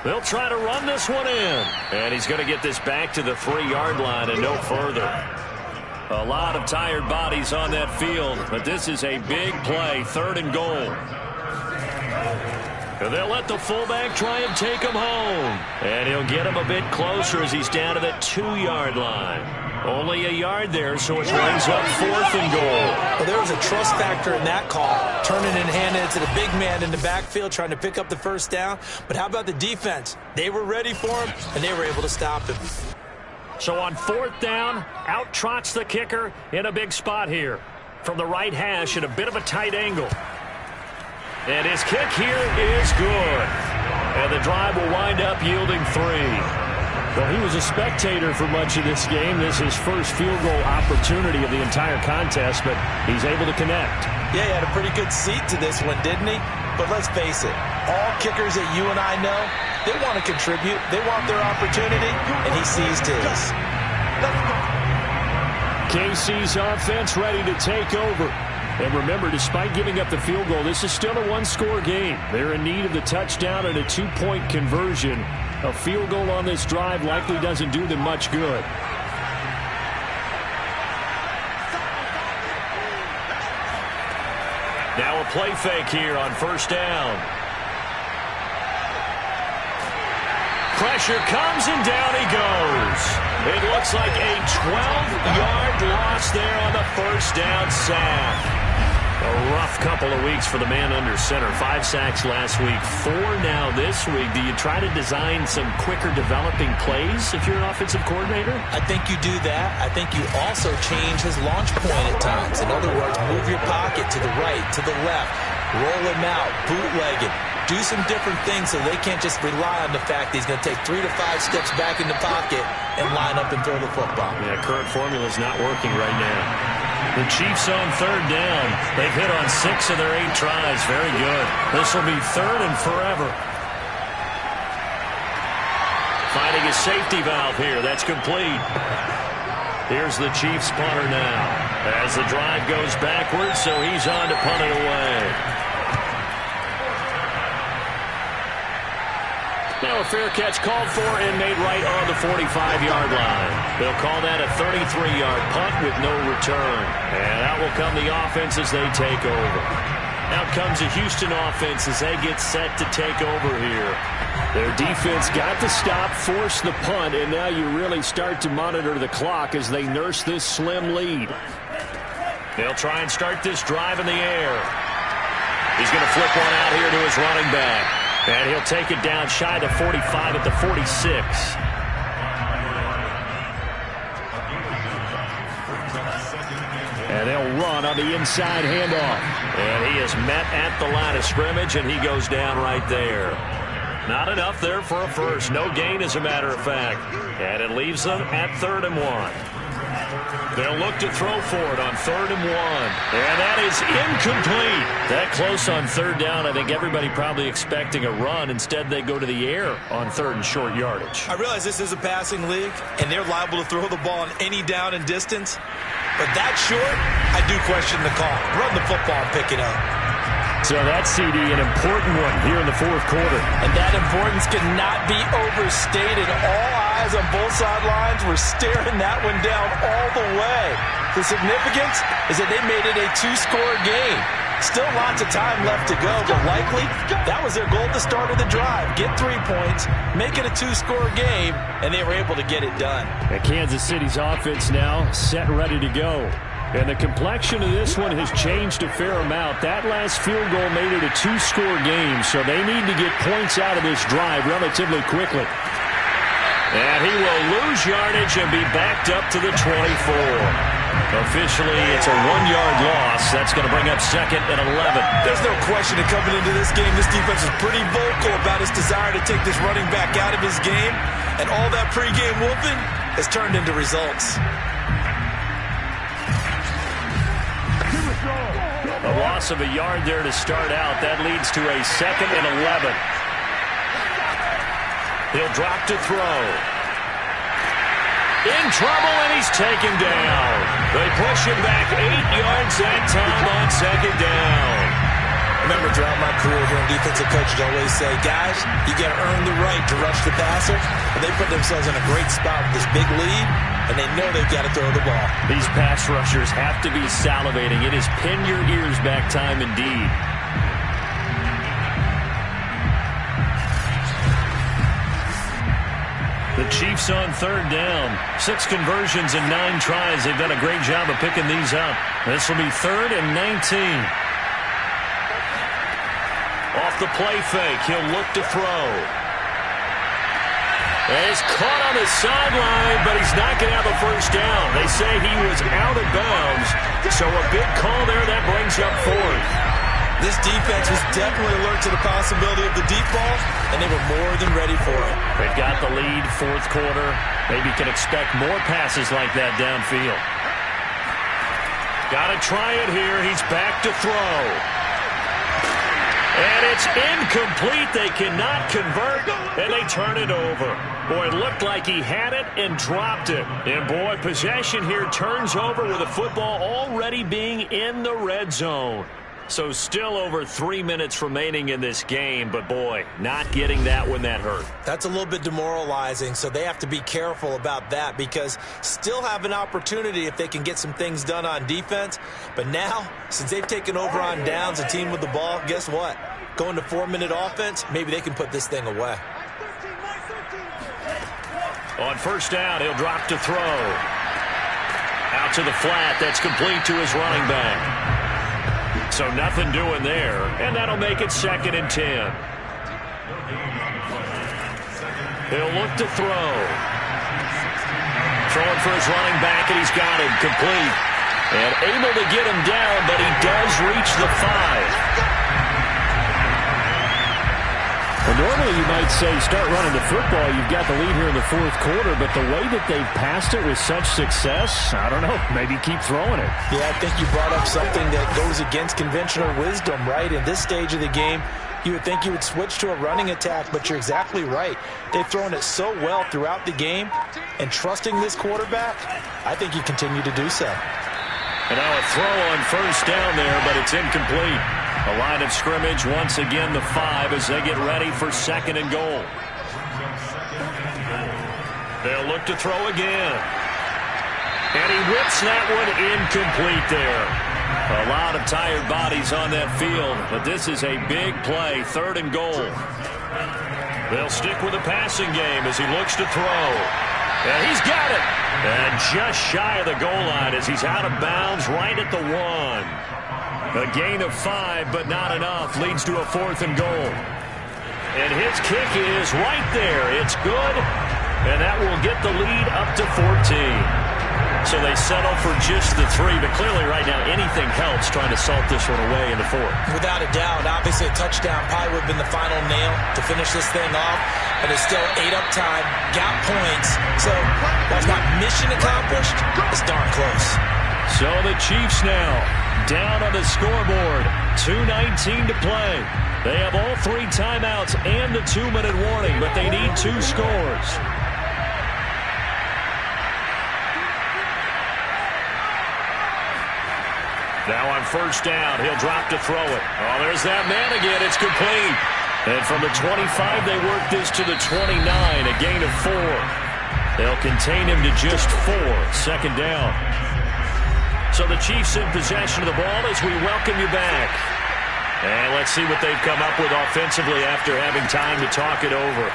They'll try to run this one in. And he's going to get this back to the 3-yard line and no further. A lot of tired bodies on that field, but this is a big play, 3rd and goal. And they'll let the fullback try and take him home. And he'll get him a bit closer as he's down to the 2-yard line. Only a yard there, so it brings up 4th and goal. Well, there was a trust factor in that call, turning and handing it to the big man in the backfield, trying to pick up the 1st down. But how about the defense? They were ready for him, and they were able to stop him. So on 4th down, out trots the kicker in a big spot here. From the right hash at a bit of a tight angle. And his kick here is good. And the drive will wind up yielding 3. Well, he was a spectator for much of this game. This is his first field goal opportunity of the entire contest, but he's able to connect. Yeah, he had a pretty good seat to this one, didn't he? But let's face it, all kickers that you and I know, they want to contribute. They want their opportunity, and he seized his. KC's offense ready to take over. And remember, despite giving up the field goal, this is still a 1-score game. They're in need of the touchdown and a 2-point conversion. A field goal on this drive likely doesn't do them much good. Now a play fake here on 1st down. Pressure comes and down he goes. It looks like a 12-yard loss there on the 1st down sack. A rough couple of weeks for the man under center. 5 sacks last week, 4 now this week. Do you try to design some quicker developing plays if you're an offensive coordinator? I think you do that. I think you also change his launch point at times. In other words, move your pocket to the right, to the left, roll him out, bootleg it. Do some different things so they can't just rely on the fact that he's going to take 3 to 5 steps back in the pocket and line up and throw the football. Yeah, current formula is not working right now. The Chiefs on 3rd down. They've hit on 6 of their 8 tries. Very good. This will be 3rd and forever. Finding a safety valve here. That's complete. Here's the Chiefs punter now. As the drive goes backwards, so he's on to punt it away. Now a fair catch called for and made right on the 45-yard line. They'll call that a 33-yard punt with no return. And out will come the offense as they take over. Out comes the Houston offense as they get set to take over here. Their defense got the stop, forced the punt, and now you really start to monitor the clock as they nurse this slim lead. They'll try and start this drive in the air. He's going to flip one out here to his running back. And he'll take it down shy to 45 at the 46. And they'll run on the inside handoff. And he is met at the line of scrimmage, and he goes down right there. Not enough there for a first. No gain, as a matter of fact. And it leaves them at 3rd and 1. They'll look to throw for it on 3rd and 1. And that is incomplete. That close on 3rd down. I think everybody probably expecting a run. Instead, they go to the air on 3rd and short yardage. I realize this is a passing league, and they're liable to throw the ball on any down and distance. But that short, I do question the call. Run the football and pick it up. So that CD, an important one here in the fourth quarter. And that importance cannot be overstated. All eyes on both sidelines were staring that one down all the way. The significance is that they made it a two-score game. Still lots of time left to go, but likely that was their goal at the start of the drive. Get 3 points, make it a two-score game, and they were able to get it done. And Kansas City's offense now set ready to go. And the complexion of this one has changed a fair amount. That last field goal made it a two-score game, so they need to get points out of this drive relatively quickly. And he will lose yardage and be backed up to the 24. Officially, it's a 1-yard loss. That's going to bring up 2nd and 11. There's no question that coming into this game, this defense is pretty vocal about its desire to take this running back out of his game. And all that pregame whooping has turned into results. A loss of a yard there to start out. That leads to a 2nd and 11. He'll drop to throw. In trouble, and he's taken down. They push him back 8 yards that time on 2nd down. Remember, throughout my career here in defensive coaches always say, guys, you got to earn the right to rush the passer. And they put themselves in a great spot with this big lead, and they know they've got to throw the ball. These pass rushers have to be salivating. It is pin your ears back time indeed. The Chiefs on 3rd down. 6 conversions and 9 tries. They've done a great job of picking these up. This will be 3rd and 19. Off the play fake, he'll look to throw. He's caught on the sideline, but he's not going to have a first down. They say he was out of bounds, so a big call there that brings up 4th. This defense was definitely alert to the possibility of the deep ball, and they were more than ready for it. They've got the lead, 4th quarter. Maybe can expect more passes like that downfield. Got to try it here. He's back to throw. And it's incomplete. They cannot convert, and they turn it over. Boy, it looked like he had it and dropped it. And, boy, possession here turns over with the football already being in the red zone. So still over 3 minutes remaining in this game, but, boy, not getting that when that hurt. That's a little bit demoralizing, so they have to be careful about that because still have an opportunity if they can get some things done on defense. But now, since they've taken over on downs, a team with the ball, guess what? Going to 4-minute offense, maybe they can put this thing away. On 1st down, he'll drop to throw. Out to the flat. That's complete to his running back. So nothing doing there, and that'll make it 2nd and 10. He'll look to throw. Throwing for his running back, and he's got him complete. And able to get him down, but he does reach the 5. Well, normally you might say start running the football. You've got the lead here in the 4th quarter, but the way that they've passed it with such success, I don't know, maybe keep throwing it. Yeah, I think you brought up something that goes against conventional wisdom, right? In this stage of the game, you would think you would switch to a running attack, but you're exactly right. They've thrown it so well throughout the game, and trusting this quarterback, I think you continue to do so. And now a throw on 1st down there, but it's incomplete. A line of scrimmage, once again the 5 as they get ready for 2nd and goal. They'll look to throw again. And he whips that one incomplete there. A lot of tired bodies on that field, but this is a big play, 3rd and goal. They'll stick with the passing game as he looks to throw. And he's got it. And just shy of the goal line as he's out of bounds right at the 1. A gain of 5, but not enough. Leads to a 4th and goal. And his kick is right there. It's good. And that will get the lead up to 14. So they settle for just the 3. But clearly right now anything helps trying to salt this one away in the 4th. Without a doubt. Obviously a touchdown probably would have been the final nail to finish this thing off. But it's still 8 up time. Got points. So while it's not mission accomplished, it's darn close. So the Chiefs now down on the scoreboard. 2:19 to play. They have all 3 timeouts and the 2-minute warning, but they need 2 scores. Now on first down, he'll drop to throw it. Oh, there's that man again. It's complete. And from the 25, they work this to the 29, a gain of 4. They'll contain him to just 4, second down. So the Chiefs in possession of the ball as we welcome you back. And let's see what they've come up with offensively after having time to talk it over.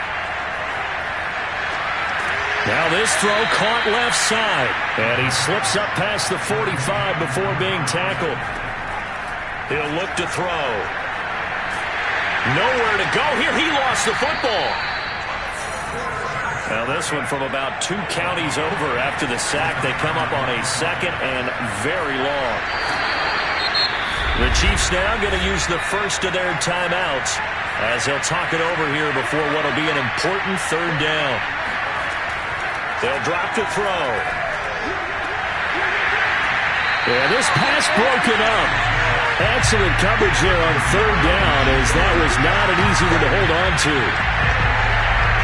Now this throw caught left side. And he slips up past the 45 before being tackled. He'll look to throw. Nowhere to go here. He lost the football. Now this one from about 2 counties over after the sack. They come up on a second and very long. The Chiefs now going to use the first of their timeouts as they'll talk it over here before what will be an important third down. They'll drop to throw. And this pass broken up. Excellent coverage there on third down as that was not an easy one to hold on to.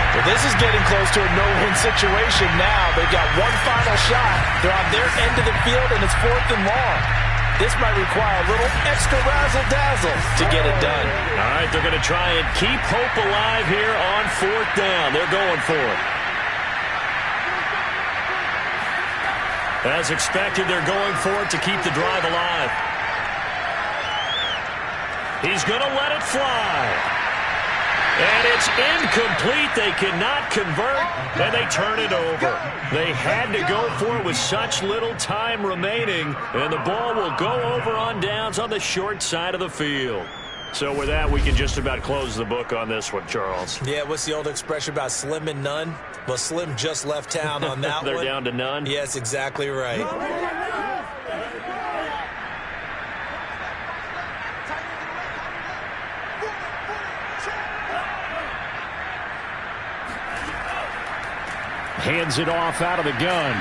Well, this is getting close to a no-win situation now. They've got one final shot. They're on their end of the field, and it's 4th and long. This might require a little extra razzle-dazzle to get it done. All right, they're going to try and keep hope alive here on 4th down. They're going for it. As expected, they're going for it to keep the drive alive. He's going to let it fly. And it's incomplete. They cannot convert, and they turn it over. They had to go for it with such little time remaining, and the ball will go over on downs on the short side of the field. So with that, we can just about close the book on this one, Charles. Yeah, what's the old expression about slim and none? Well, Slim just left town on that They're one. down to none? Yes, exactly right. Hands it off out of the gun.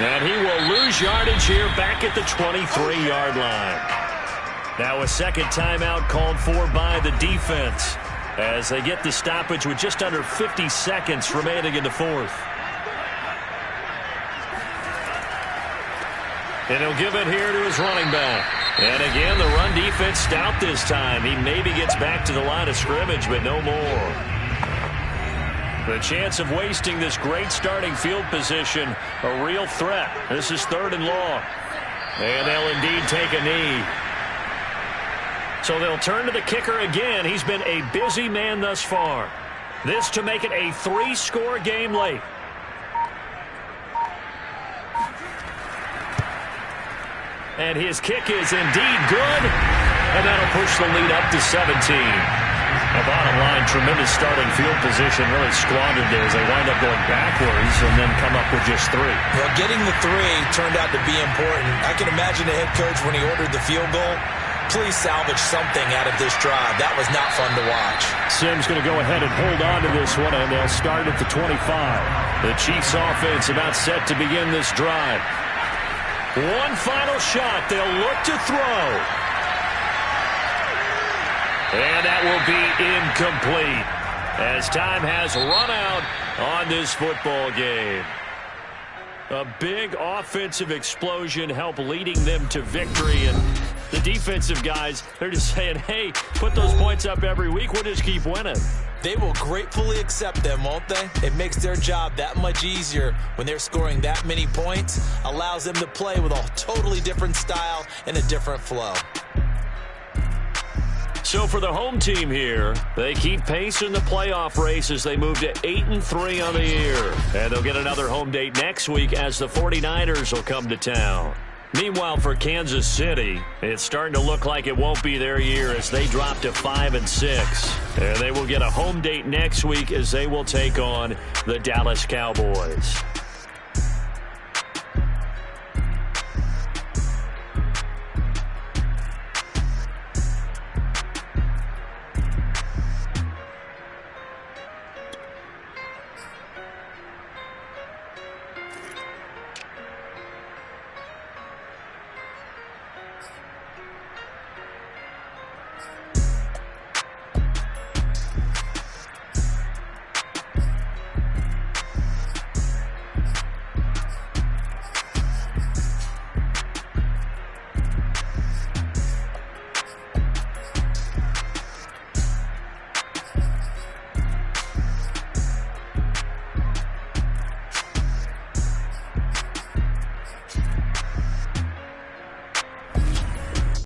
And he will lose yardage here back at the 23-yard line. Now a second timeout called for by the defense as they get the stoppage with just under 50 seconds remaining in the 4th. And he'll give it here to his running back. And again, the run defense stout this time. He maybe gets back to the line of scrimmage, but no more. The chance of wasting this great starting field position, a real threat. This is 3rd and long. And they'll indeed take a knee. So they'll turn to the kicker again. He's been a busy man thus far. This to make it a 3-score game late. And his kick is indeed good. And that'll push the lead up to 17. The bottom line, tremendous starting field position, really squandered there as they wind up going backwards and then come up with just 3. Well, getting the 3 turned out to be important. I can imagine the head coach when he ordered the field goal. Please salvage something out of this drive. That was not fun to watch. Simms going to go ahead and hold on to this one, and they'll start at the 25. The Chiefs offense about set to begin this drive. One final shot. They'll look to throw. And that will be incomplete as time has run out on this football game. A big offensive explosion helped leading them to victory. And the defensive guys, they're just saying, hey, put those points up every week. We'll just keep winning. They will gratefully accept them, won't they? It makes their job that much easier when they're scoring that many points. Allows them to play with a totally different style and a different flow. So for the home team here, they keep pace in the playoff race as they move to 8-3 on the year. And they'll get another home date next week as the 49ers will come to town. Meanwhile, for Kansas City, it's starting to look like it won't be their year as they drop to 5-6. And they will get a home date next week as they will take on the Dallas Cowboys.